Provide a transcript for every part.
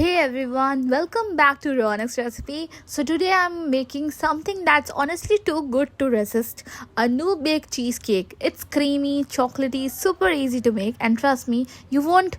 Hey everyone, welcome back to RaunaksRecipe. So today I'm making something that's honestly too good to resist, a no-bake cheesecake. It's creamy, chocolatey, super easy to make, and trust me, you won't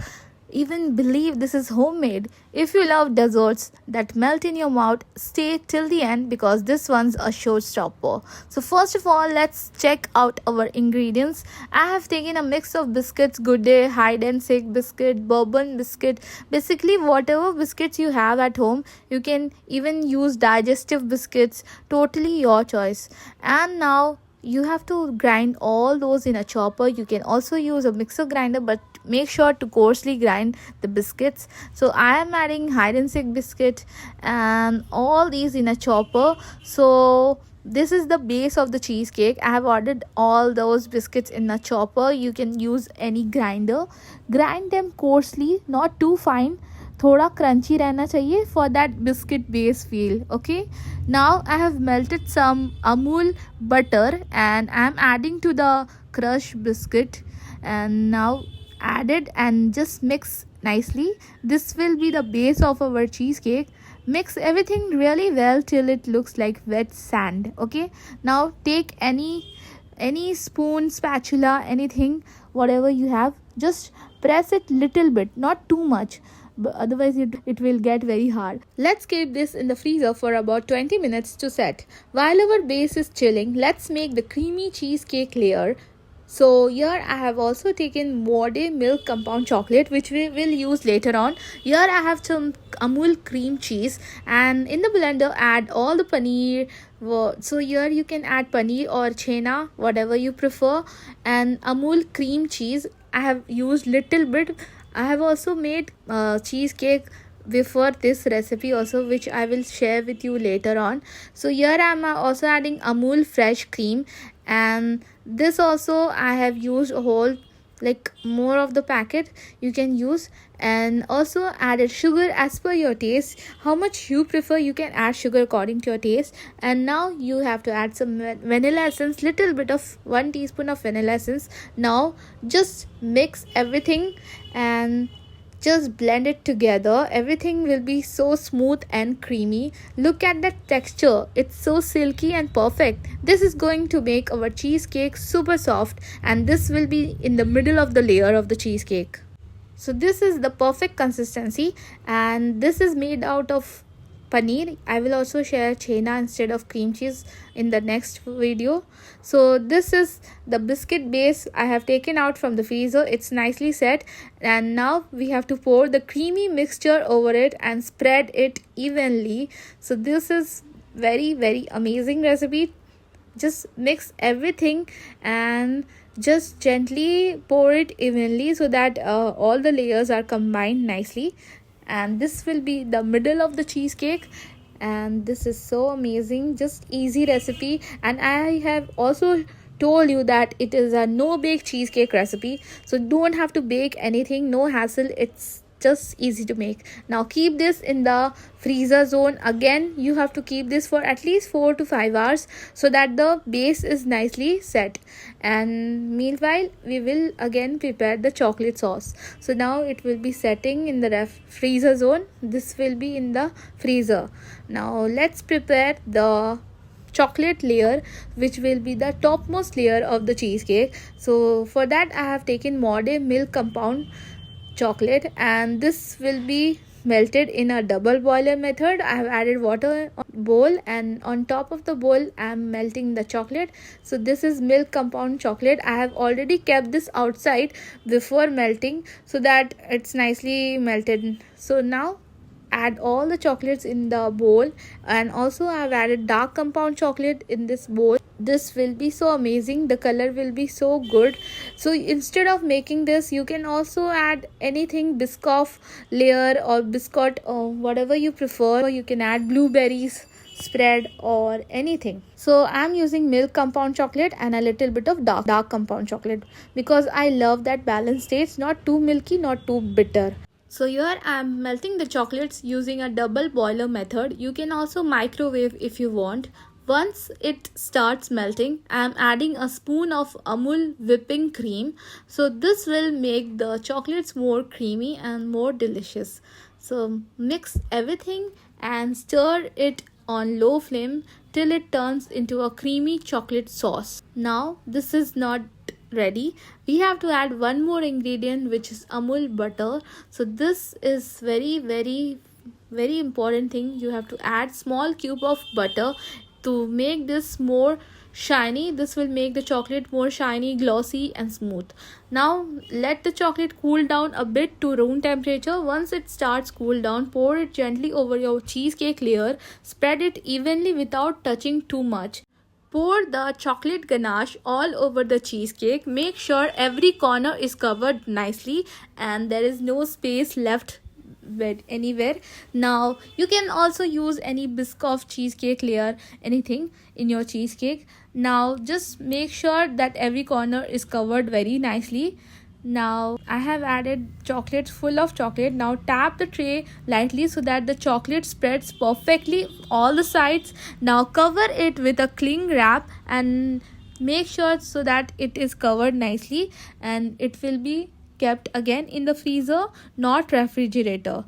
even believe this is homemade. If you love desserts that melt in your mouth, stay till the end because this one's a showstopper. So first of all, let's check out our ingredients. I have taken a mix of biscuits, Good Day, hide and seek biscuit, bourbon biscuit, basically whatever biscuits you have at home. You can even use digestive biscuits, totally your choice. And now you have to grind all those in a chopper. You can also use a mixer grinder, but make sure to coarsely grind the biscuits. So I am adding hide and seek biscuit and all these in a chopper. So this is the base of the cheesecake. I have ordered all those biscuits in a chopper. You can use any grinder. Grind them coarsely, not too fine. थोड़ा crunchy रहना चाहिए for that biscuit base feel. Okay, now I have melted some Amul butter and I am adding to the crushed biscuit, and now add it and just mix nicely. This will be the base of our cheesecake. Mix everything really well till it looks like wet sand. Okay, now take any spoon, spatula, anything, whatever you have, just press it little bit, not too much, but otherwise it will get very hard. Let's keep this in the freezer for about 20 minutes to set. While our base is chilling, let's make the creamy cheesecake layer. So here I have also taken Mode milk compound chocolate, which we will use later on. Here I have some Amul cream cheese, and in the blender add all the paneer. So here you can add paneer or chena, whatever you prefer, and Amul cream cheese. I have used little bit. I have also made cheesecake before this recipe also, which I will share with you later on. So here I am also adding Amul fresh cream, and this also I have used a whole, like more of the packet you can use, and also added sugar as per your taste. How much you prefer, you can add sugar according to your taste. And now you have to add some vanilla essence, little bit of 1 teaspoon of vanilla essence. Now just mix everything and just blend it together. Everything will be so smooth and creamy. Look at the texture, it's so silky and perfect. This is going to make our cheesecake super soft, and this will be in the middle of the layer of the cheesecake. So this is the perfect consistency, and this is made out of paneer. I will also share chena instead of cream cheese in the next video. So this is the biscuit base I have taken out from the freezer. It's nicely set, and now we have to pour the creamy mixture over it and spread it evenly. So this is very amazing recipe. Just mix everything and just gently pour it evenly so that all the layers are combined nicely. And this will be the middle of the cheesecake, and this is so amazing, just easy recipe. And I have also told you that it is a no bake cheesecake recipe, so don't have to bake anything, no hassle, it's just easy to make. Now keep this in the freezer zone. Again, you have to keep this for at least 4 to 5 hours so that the base is nicely set. And meanwhile we will again prepare the chocolate sauce. So now it will be setting in the freezer zone. This will be in the freezer. Now let's prepare the chocolate layer, which will be the topmost layer of the cheesecake. So for that I have taken Mode milk compound chocolate, and this will be melted in a double boiler method. I have added water on bowl, and on top of the bowl I am melting the chocolate. So this is milk compound chocolate. I have already kept this outside before melting so that it's nicely melted. So now add all the chocolates in the bowl, and also I have added dark compound chocolate in this bowl. This will be so amazing, the color will be so good. So instead of making this, you can also add anything, biscoff layer or biscuit or whatever you prefer. You can add blueberries spread or anything. So I'm using milk compound chocolate and a little bit of dark compound chocolate because I love that balanced taste, not too milky, not too bitter. So here I am melting the chocolates using a double boiler method. You can also microwave if you want. Once it starts melting, I am adding a spoon of Amul whipping cream. So this will make the chocolates more creamy and more delicious. So mix everything and stir it on low flame till it turns into a creamy chocolate sauce. Now this is not ready. We have to add one more ingredient, which is Amul butter. So this is very important thing. You have to add small cube of butter to make this more shiny. This will make the chocolate more shiny, glossy and smooth. Now let the chocolate cool down a bit to room temperature. Once it starts cool down, pour it gently over your cheesecake layer. Spread it evenly without touching too much. Pour the chocolate ganache all over the cheesecake. Make sure every corner is covered nicely and there is no space left anywhere. Now you can also use any biscuit cheesecake layer, anything in your cheesecake. Now just make sure that every corner is covered very nicely. Now I have added chocolate, full of chocolate. Now tap the tray lightly so that the chocolate spreads perfectly all the sides. Now cover it with a cling wrap and make sure so that it is covered nicely, and it will be kept again in the freezer, not refrigerator,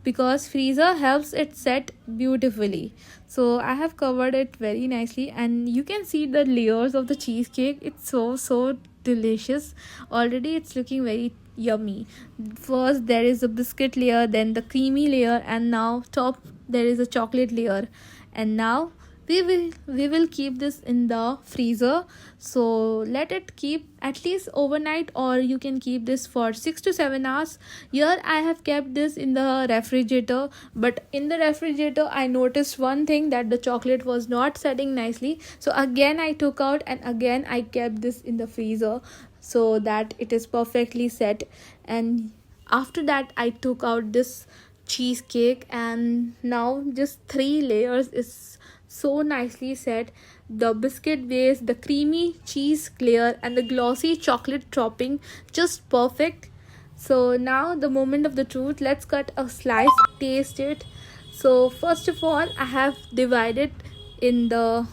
because freezer helps it set beautifully. So I have covered it very nicely and you can see the layers of the cheesecake. It's so delicious. Already it's looking very yummy. First there is a biscuit layer, then the creamy layer, and now top there is a chocolate layer. And now we will keep this in the freezer. So let it keep at least overnight, or you can keep this for 6 to 7 hours. Here I have kept this in the refrigerator, but in the refrigerator I noticed one thing, that the chocolate was not setting nicely. So again I took out and again I kept this in the freezer so that it is perfectly set. And after that I took out this cheesecake, and now just 3 layers is so nicely set. The biscuit base, the creamy cheese layer, and the glossy chocolate topping, just perfect. So now the moment of the truth, let's cut a slice, taste it. So first of all I have divided in the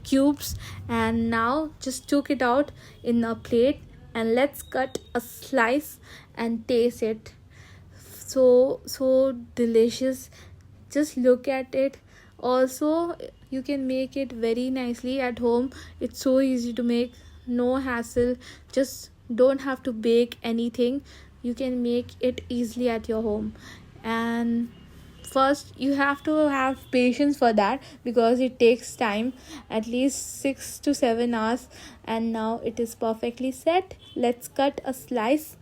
cubes, and now just took it out in a plate, and let's cut a slice and taste it. So delicious. Just look at it. Also you can make it very nicely at home. It's so easy to make, no hassle. Just don't have to bake anything. You can make it easily at your home. And first you have to have patience for that, because it takes time, at least 6 to 7 hours. And now it is perfectly set. Let's cut a slice.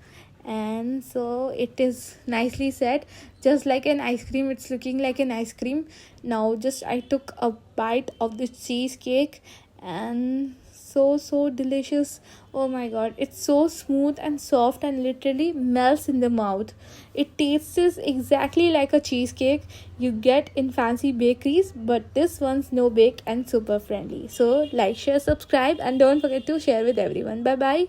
And so it is nicely set, just like an ice cream. It's looking like an ice cream. Now just I took a bite of the cheesecake, and so delicious. Oh my god, it's so smooth and soft and literally melts in the mouth. It tastes exactly like a cheesecake you get in fancy bakeries, but this one's no bake and super friendly. So like, share, subscribe, and don't forget to share with everyone. Bye bye.